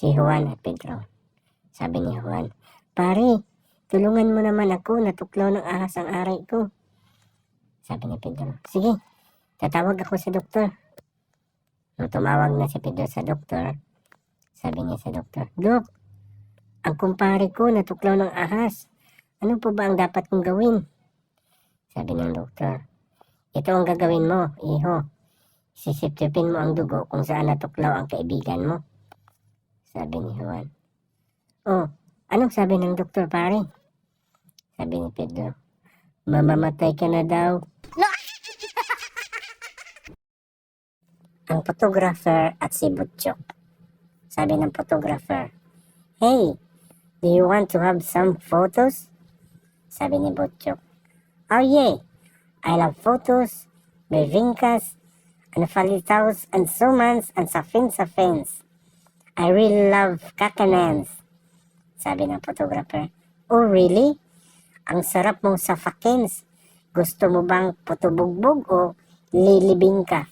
si Juan at Pedro. Sabi ni Juan, "Pare, tulungan mo naman ako, natuklaw ng ahas ang aray ko." Sabi ni Pedro, "Sige, tatawag ako sa doktor." Nung tumawag na si Pedro sa doktor, sabi niya sa doktor, "Dok, ang kumpare ko natuklaw ng ahas. Ano po ba ang dapat kong gawin?" Sabi ng doktor, "Ito ang gagawin mo, iho. Sisipsipin mo ang dugo kung saan natuklaw ang kaibigan mo." Sabi ni Juan, "Oh, anong sabi ng doktor, pare?" Sabi ni Pedro, "Mamamatay ka na daw." Ang photographer at si Butchok. Sabi ng photographer, "Hey, do you want to have some photos?" Sabi ni Butchok, "Oh yeah, I love photos, Bevinkas, and Falitaus, and Sumans, and Safins. I really love kakanans." Sabi ng photographer, "Oh really? Ang sarap mong safakins. Gusto mo bang putubugbog o lilibing ka?"